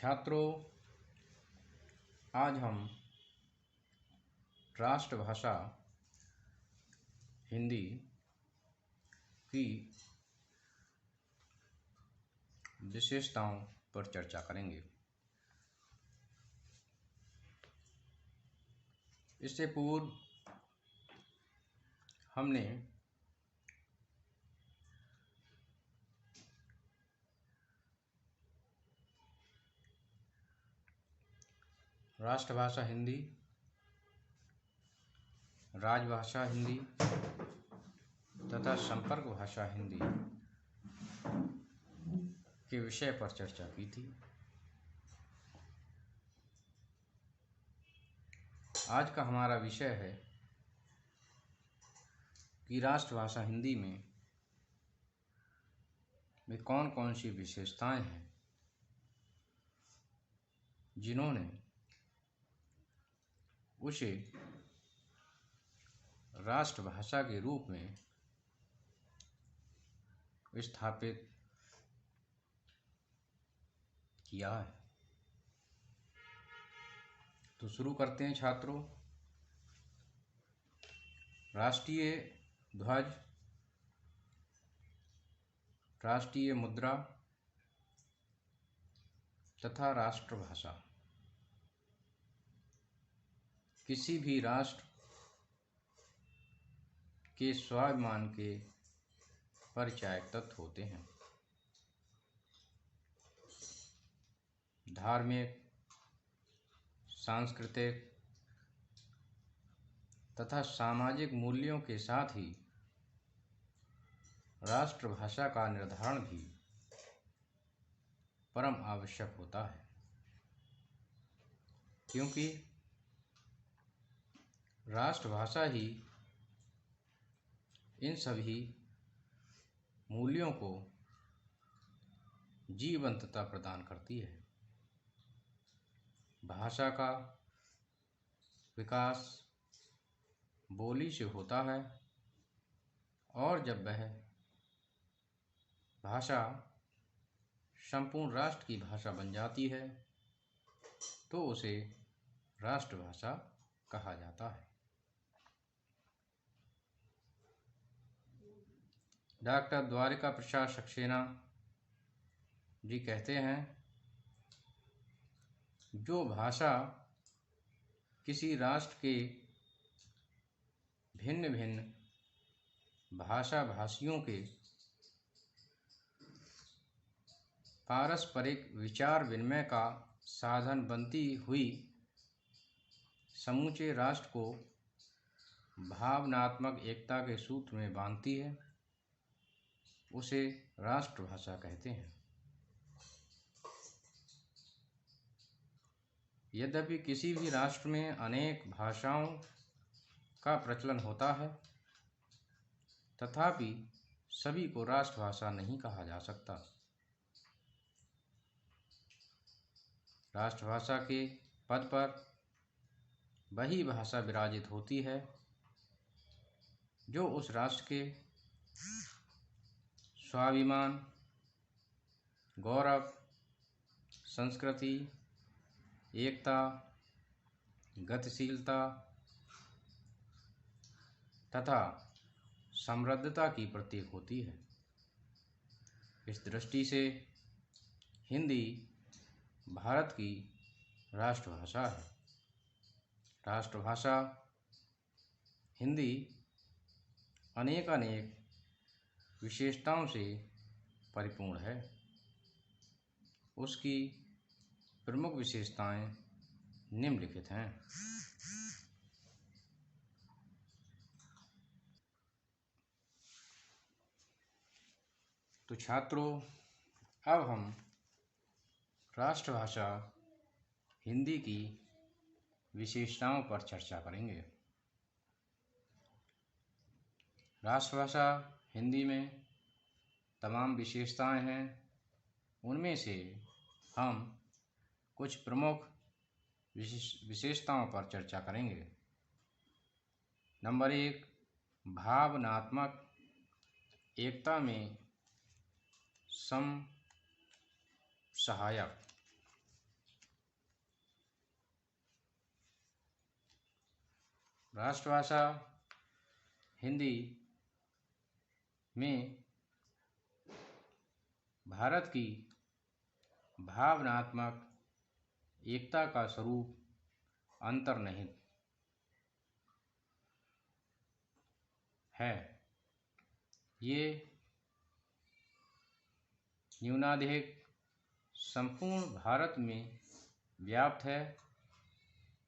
छात्रों, आज हम राष्ट्रभाषा हिंदी की विशेषताओं पर चर्चा करेंगे। इससे पूर्व हमने राष्ट्रभाषा हिंदी, राजभाषा हिंदी तथा संपर्क भाषा हिंदी के विषय पर चर्चा की थी। आज का हमारा विषय है कि राष्ट्रभाषा हिंदी में कौन कौन सी विशेषताएं हैं जिन्होंने उसे राष्ट्रभाषा के रूप में स्थापित किया है। तो शुरू करते हैं छात्रों। राष्ट्रीय ध्वज, राष्ट्रीय मुद्रा तथा राष्ट्रभाषा किसी भी राष्ट्र के स्वाभिमान के परिचायक तत्व होते हैं। धार्मिक, सांस्कृतिक तथा सामाजिक मूल्यों के साथ ही राष्ट्रभाषा का निर्धारण भी परम आवश्यक होता है, क्योंकि राष्ट्रभाषा ही इन सभी मूल्यों को जीवंतता प्रदान करती है। भाषा का विकास बोली से होता है और जब वह भाषा संपूर्ण राष्ट्र की भाषा बन जाती है तो उसे राष्ट्रभाषा कहा जाता है। डॉक्टर द्वारिका प्रसाद सक्सेना जी कहते हैं, जो भाषा किसी राष्ट्र के भिन्न भिन्न भाषा भाषियों के पारस्परिक विचार विनिमय का साधन बनती हुई समूचे राष्ट्र को भावनात्मक एकता के सूत्र में बांधती है, उसे राष्ट्रभाषा कहते हैं। यद्यपि किसी भी राष्ट्र में अनेक भाषाओं का प्रचलन होता है, तथापि सभी को राष्ट्रभाषा नहीं कहा जा सकता। राष्ट्रभाषा के पद पर वही भाषा विराजित होती है जो उस राष्ट्र के स्वाभिमान, गौरव, संस्कृति, एकता, गतिशीलता तथा समृद्धता की प्रतीक होती है। इस दृष्टि से हिंदी भारत की राष्ट्रभाषा है। राष्ट्रभाषा हिंदी अनेक विशेषताओं से परिपूर्ण है। उसकी प्रमुख विशेषताएं निम्नलिखित हैं। तो छात्रों, अब हम राष्ट्रभाषा हिंदी की विशेषताओं पर चर्चा करेंगे। राष्ट्रभाषा हिंदी में तमाम विशेषताएं हैं। उनमें से हम कुछ प्रमुख विशेषताओं पर चर्चा करेंगे। नंबर 1, भावनात्मक एकता में सहायक। राष्ट्रभाषा हिंदी में भारत की भावनात्मक एकता का स्वरूप अंतर्निहित है। ये न्यूनाधिक संपूर्ण भारत में व्याप्त है।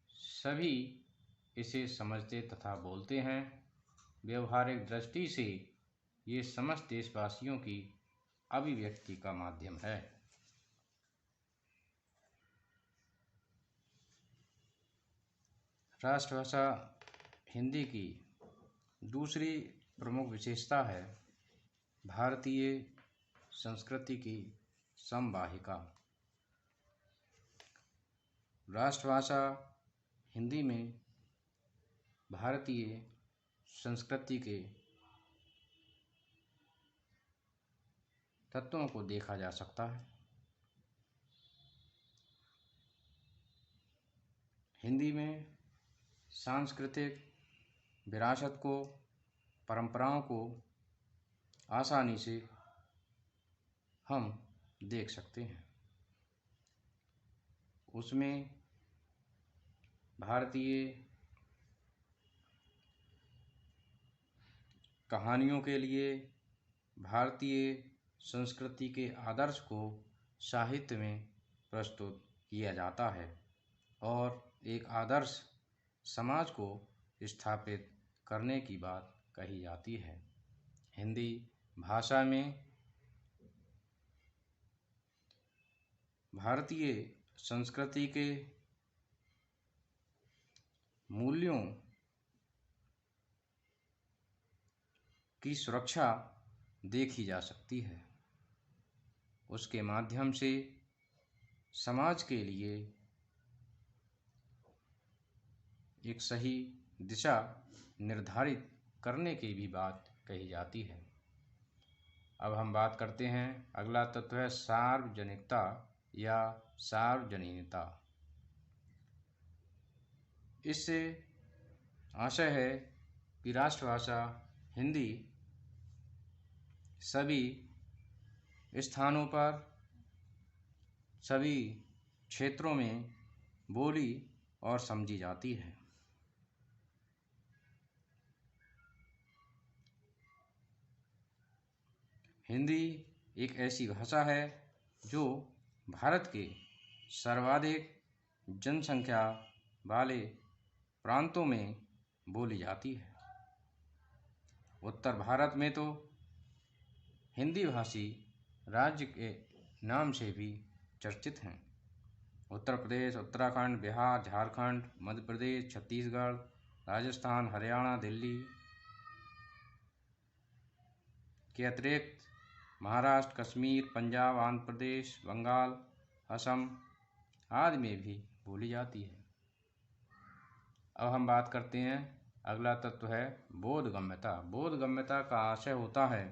सभी इसे समझते तथा बोलते हैं। व्यवहारिक दृष्टि से ये समस्त देशवासियों की अभिव्यक्ति का माध्यम है। राष्ट्रभाषा हिंदी की दूसरी प्रमुख विशेषता है भारतीय संस्कृति की समवाहिका। राष्ट्रभाषा हिंदी में भारतीय संस्कृति के तत्वों को देखा जा सकता है। हिंदी में सांस्कृतिक विरासत को, परंपराओं को आसानी से हम देख सकते हैं। उसमें भारतीय कहानियों के लिए भारतीय संस्कृति के आदर्श को साहित्य में प्रस्तुत किया जाता है और एक आदर्श समाज को स्थापित करने की बात कही जाती है। हिंदी भाषा में भारतीय संस्कृति के मूल्यों की सुरक्षा देखी जा सकती है। उसके माध्यम से समाज के लिए एक सही दिशा निर्धारित करने की भी बात कही जाती है। अब हम बात करते हैं, अगला तत्व है सार्वजनिकता या सार्वजनीनता। इससे आशय है कि राष्ट्रभाषा हिंदी सभी स्थानों पर, सभी क्षेत्रों में बोली और समझी जाती है। हिंदी एक ऐसी भाषा है जो भारत के सर्वाधिक जनसंख्या वाले प्रांतों में बोली जाती है। उत्तर भारत में तो हिंदी भाषी राज्य के नाम से भी चर्चित हैं। उत्तर प्रदेश, उत्तराखंड, बिहार, झारखंड, मध्य प्रदेश, छत्तीसगढ़, राजस्थान, हरियाणा, दिल्ली के अतिरिक्त महाराष्ट्र, कश्मीर, पंजाब, आंध्र प्रदेश, बंगाल, असम आदि में भी बोली जाती है। अब हम बात करते हैं, अगला तत्व है बोधगम्यता। बोधगम्यता का आशय होता है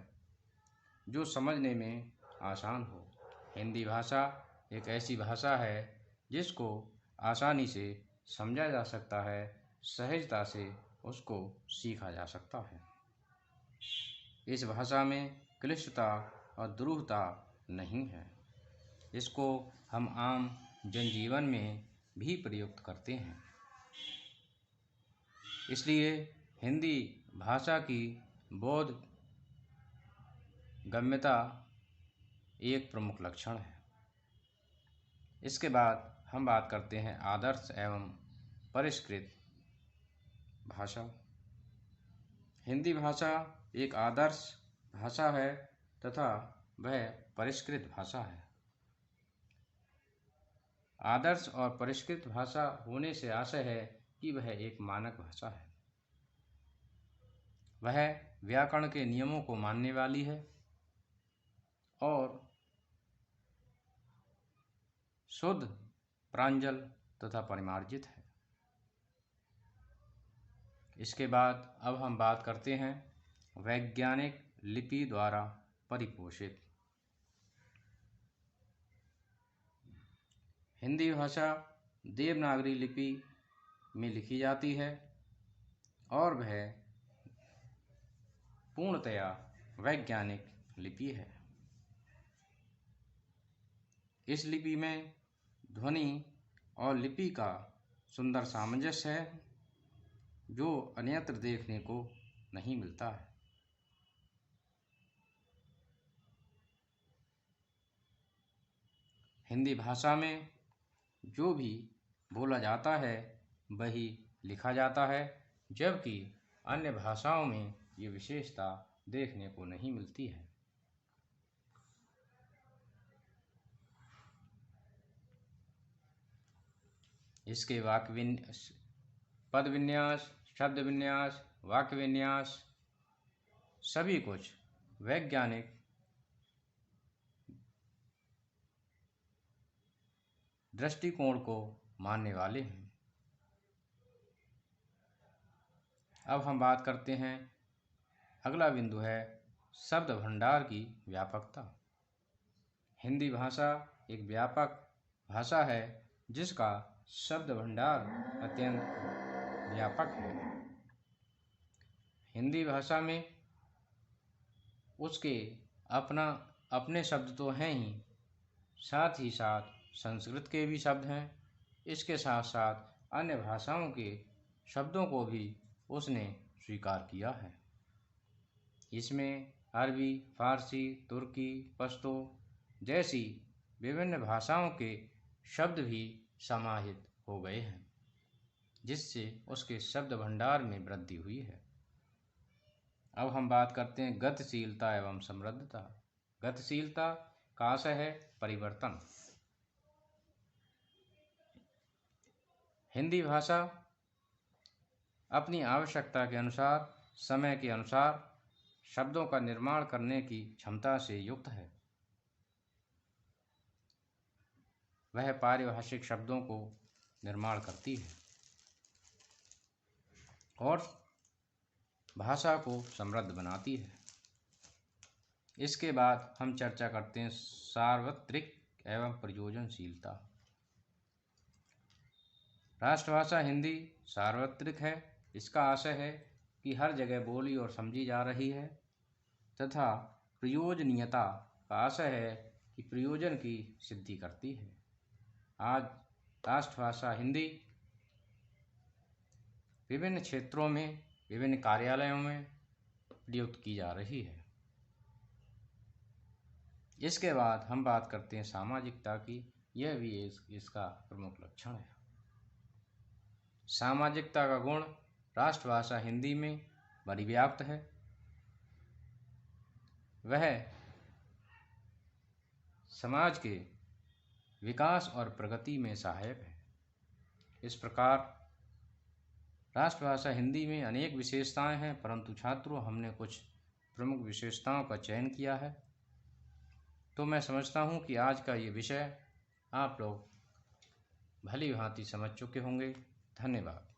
जो समझने में आसान हो। हिंदी भाषा एक ऐसी भाषा है जिसको आसानी से समझा जा सकता है, सहजता से उसको सीखा जा सकता है। इस भाषा में क्लिष्टता और दुरूहता नहीं है। इसको हम आम जनजीवन में भी प्रयुक्त करते हैं। इसलिए हिंदी भाषा की बोध गम्यता एक प्रमुख लक्षण है। इसके बाद हम बात करते हैं आदर्श एवं परिष्कृत भाषा। हिंदी भाषा एक आदर्श भाषा है तथा वह परिष्कृत भाषा है। आदर्श और परिष्कृत भाषा होने से आशय है कि वह एक मानक भाषा है। वह व्याकरण के नियमों को मानने वाली है और शुद्ध, प्रांजल तथा परिमार्जित है। इसके बाद अब हम बात करते हैं वैज्ञानिक लिपि द्वारा परिपोषित। हिंदी भाषा देवनागरी लिपि में लिखी जाती है। और वह पूर्णतया वैज्ञानिक लिपि है। इस लिपि में ध्वनि और लिपि का सुंदर सामंजस्य है जो अन्यत्र देखने को नहीं मिलता है। हिंदी भाषा में जो भी बोला जाता है वही लिखा जाता है, जबकि अन्य भाषाओं में ये विशेषता देखने को नहीं मिलती है। इसके पद विन्यास, शब्द विन्यास, वाक्य विन्यास सभी कुछ वैज्ञानिक दृष्टिकोण को मानने वाले हैं। अब हम बात करते हैं, अगला बिंदु है शब्द भंडार की व्यापकता। हिंदी भाषा एक व्यापक भाषा है जिसका शब्द भंडार अत्यंत व्यापक है। हिंदी भाषा में उसके अपने शब्द तो हैं ही साथ संस्कृत के भी शब्द हैं। इसके साथ साथ अन्य भाषाओं के शब्दों को भी उसने स्वीकार किया है। इसमें अरबी, फारसी, तुर्की, पश्तो जैसी विभिन्न भाषाओं के शब्द भी समाहित हो गए हैं, जिससे उसके शब्द भंडार में वृद्धि हुई है। अब हम बात करते हैं गतिशीलता एवं समृद्धता। गतिशीलता का आशय है परिवर्तन। हिंदी भाषा अपनी आवश्यकता के अनुसार, समय के अनुसार शब्दों का निर्माण करने की क्षमता से युक्त है। वह पारिभाषिक शब्दों को निर्माण करती है और भाषा को समृद्ध बनाती है। इसके बाद हम चर्चा करते हैं सार्वत्रिक एवं प्रयोजनशीलता। राष्ट्रभाषा हिंदी सार्वत्रिक है। इसका आशय है कि हर जगह बोली और समझी जा रही है, तथा प्रयोजनीयता का आशय है कि प्रयोजन की सिद्धि करती है। आज राष्ट्रभाषा हिंदी विभिन्न क्षेत्रों में, विभिन्न कार्यालयों में प्रयुक्त की जा रही है। इसके बाद हम बात करते हैं सामाजिकता की। यह भी इसका प्रमुख लक्षण है। सामाजिकता का गुण राष्ट्रभाषा हिंदी में परिव्याप्त है। वह समाज के विकास और प्रगति में सहायक है। इस प्रकार राष्ट्रभाषा हिंदी में अनेक विशेषताएं हैं, परंतु छात्रों हमने कुछ प्रमुख विशेषताओं का चयन किया है। तो मैं समझता हूं कि आज का ये विषय आप लोग भली भांति समझ चुके होंगे। धन्यवाद।